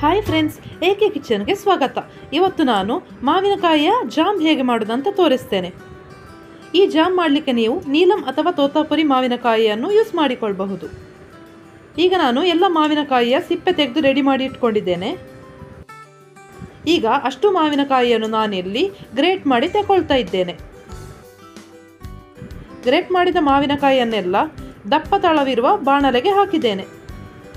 Hi friends, ಏಕೆ ಕಿಚನ್ಗೆ ಸ್ವಾಗತ. ಇವತ್ತು ನಾನು ಮಾವಿನಕಾಯಿಯ ಜಾಮ್ ಹೇಗೆ ಮಾಡೋದಂತ ತೋರಿಸ್ತೇನೆ. ಈ ಜಾಮ್ ಮಾಡಲಿಕ್ಕೆ ನೀವು ನೀಲಂ ಅಥವಾ ತೋತಾಪುರಿ ಮಾವಿನಕಾಯಿಯನ್ನು ಯೂಸ್ ಮಾಡಿಕೊಳ್ಳಬಹುದು. ಈಗ ನಾನು ಎಲ್ಲ ಮಾವಿನಕಾಯಿಯ ಸಿಪ್ಪೆ ತೆಗೆದು ರೆಡಿ ಮಾಡಿ ಇಟ್ಕೊಂಡಿದ್ದೇನೆ. ಈಗ ಅಷ್ಟು ಮಾವಿನಕಾಯಿಯನ್ನು ನಾನಿಲ್ಲಿ ಗ್ರೇಟ್ ಮಾಡಿ ತಗೊಳ್ತಾ ಇದ್ದೇನೆ. ಗ್ರೇಟ್ ಮಾಡಿದ ಮಾವಿನಕಾಯಿಯನ್ನೆಲ್ಲ ದಪ್ಪ ತಳವಿರುವ ಬಾಣಲೆಗೆ ಹಾಕಿದ್ದೇನೆ.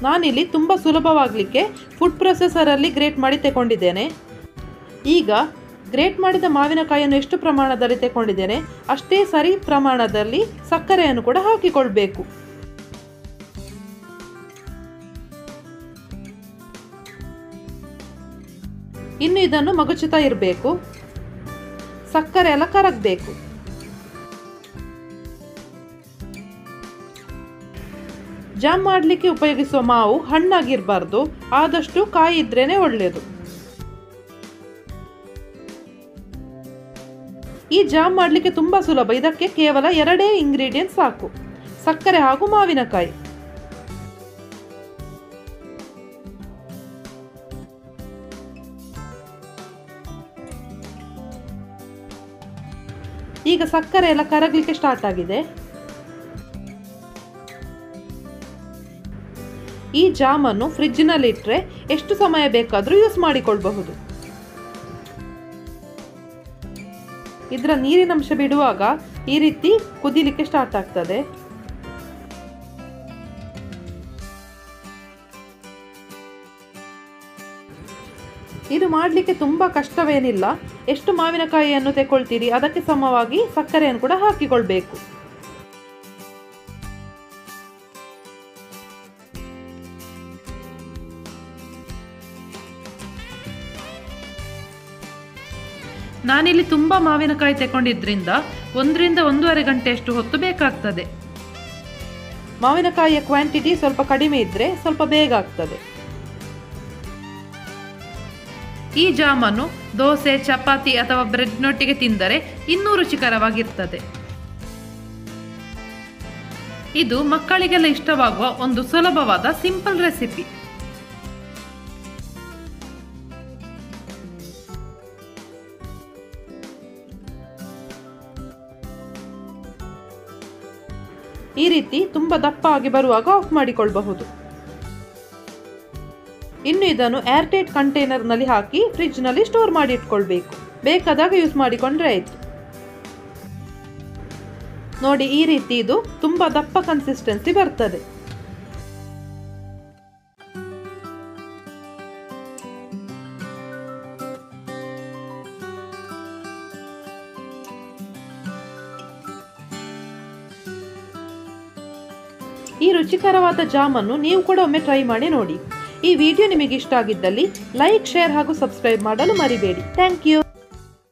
ನಾನಿಲ್ಲಿ ತುಂಬ ಸುಲಭವಾಗಲಿಕ್ಕೆ ಫುಡ್ ಪ್ರೊಸೆಸರಲ್ಲಿ ಗ್ರೇಟ್ ಮಾಡಿ ತಗೊಂಡಿದ್ದೇನೆ. ಈಗ ಗ್ರೇಟ್ ಮಾಡಿದ ಮಾವಿನಕಾಯಿಯನ್ನು ಎಷ್ಟು ಪ್ರಮಾಣದಲ್ಲಿ ತಗೊಂಡಿದ್ದೇನೆ ಅಷ್ಟೇ ಸರಿ ಪ್ರಮಾಣದಲ್ಲಿ ಸಕ್ಕರೆಯನ್ನು ಕೂಡ ಹಾಕಿಕೊಳ್ಬೇಕು. ಇನ್ನು ಇದನ್ನು ಮಗುಚುತ್ತಾ ಇರಬೇಕು. ಸಕ್ಕರೆ ಎಲ್ಲ ಕರಗಬೇಕು. ಜಾಮ್ ಮಾಡಲಿಕ್ಕೆ ಉಪಯೋಗಿಸುವ ಮಾವು ಹಣ್ಣಾಗಿರಬಾರ್ದು, ಆದಷ್ಟು ಕಾಯಿ ಇದ್ರೇನೆ ಒಳ್ಳೆಯದು. ಈ ಜಾಮ್ ಮಾಡಲಿಕ್ಕೆ ತುಂಬ ಸುಲಭ. ಇದಕ್ಕೆ ಕೇವಲ 2 ಇಂಗ್ರೀಡಿಯೆಂಟ್ಸ್ ಸಾಕು, ಸಕ್ಕರೆ ಹಾಗೂ ಮಾವಿನಕಾಯಿ. ಈಗ ಸಕ್ಕರೆ ಎಲ್ಲ ಕರಗಲಿಕ್ಕೆ ಸ್ಟಾರ್ಟ್ ಆಗಿದೆ. ಈ ಜಾಮನ್ನು ಫ್ರಿಡ್ಜ್ನಲ್ಲಿ ಇಟ್ಟರೆ ಎಷ್ಟು ಸಮಯ ಬೇಕಾದರೂ ಯೂಸ್ ಮಾಡಿಕೊಳ್ಳಬಹುದು. ಇದರ ನೀರಿನಂಶ ಬಿಡುವಾಗ ಈ ರೀತಿ ಕುದಿಲಿಕ್ಕೆ ಸ್ಟಾರ್ಟ್ ಆಗ್ತದೆ. ಇದು ಮಾಡಲಿಕ್ಕೆ ತುಂಬ ಕಷ್ಟವೇನಿಲ್ಲ. ಎಷ್ಟು ಮಾವಿನಕಾಯಿಯನ್ನು ತಗೊಳ್ತೀರಿ ಅದಕ್ಕೆ ಸಮವಾಗಿ ಸಕ್ಕರೆಯನ್ನು ಕೂಡ ಹಾಕಿಕೊಳ್ಬೇಕು. ನಾನಿಲ್ಲಿ ತುಂಬ ಮಾವಿನಕಾಯಿ ತಗೊಂಡಿದ್ರಿಂದ 1 ರಿಂದ 1.5 ಗಂಟೆಯಷ್ಟು ಹೊತ್ತು ಬೇಕಾಗ್ತದೆ. ಮಾವಿನಕಾಯಿಯ ಕ್ವಾಂಟಿಟಿ ಸ್ವಲ್ಪ ಕಡಿಮೆ ಇದ್ದರೆ ಸ್ವಲ್ಪ ಬೇಗ ಆಗ್ತದೆ. ಈ ಜಾಮನ್ನು ದೋಸೆ, ಚಪಾತಿ ಅಥವಾ ಬ್ರೆಡ್ನೊಟ್ಟಿಗೆ ತಿಂದರೆ ಇನ್ನೂ ರುಚಿಕರವಾಗಿರ್ತದೆ. ಇದು ಮಕ್ಕಳಿಗೆಲ್ಲ ಇಷ್ಟವಾಗುವ ಒಂದು ಸುಲಭವಾದ ಸಿಂಪಲ್ ರೆಸಿಪಿ. ಈ ರೀತಿ ತುಂಬ ದಪ್ಪ ಆಗಿ ಬರುವಾಗ ಆಫ್ ಮಾಡಿಕೊಳ್ಳಬಹುದು. ಇನ್ನು ಇದನ್ನು ಏರ್ಟೈಟ್ ಕಂಟೈನರ್ನಲ್ಲಿ ಹಾಕಿ ಫ್ರಿಡ್ಜ್ನಲ್ಲಿ ಸ್ಟೋರ್ ಮಾಡಿ ಇಟ್ಕೊಳ್ಬೇಕು. ಬೇಕಾದಾಗ ಯೂಸ್ ಮಾಡಿಕೊಂಡ್ರೆ ಆಯಿತು. ನೋಡಿ, ಈ ರೀತಿ ಇದು ತುಂಬ ದಪ್ಪ ಕನ್ಸಿಸ್ಟೆನ್ಸಿ ಬರ್ತದೆ. ಈ ರುಚಿಕರವಾದ ಜಾಮನ್ನು ನೀವು ಕೂಡ ಒಮ್ಮೆ ಟ್ರೈ ಮಾಡಿ ನೋಡಿ. ಈ ವಿಡಿಯೋ ನಿಮಗೆ ಇಷ್ಟ ಆಗಿದ್ದಲ್ಲಿ ಲೈಕ್, ಶೇರ್ ಹಾಗೂ ಸಬ್ಸ್ಕ್ರೈಬ್ ಮಾಡಲು ಮರಿಬೇಡಿ. Thank you.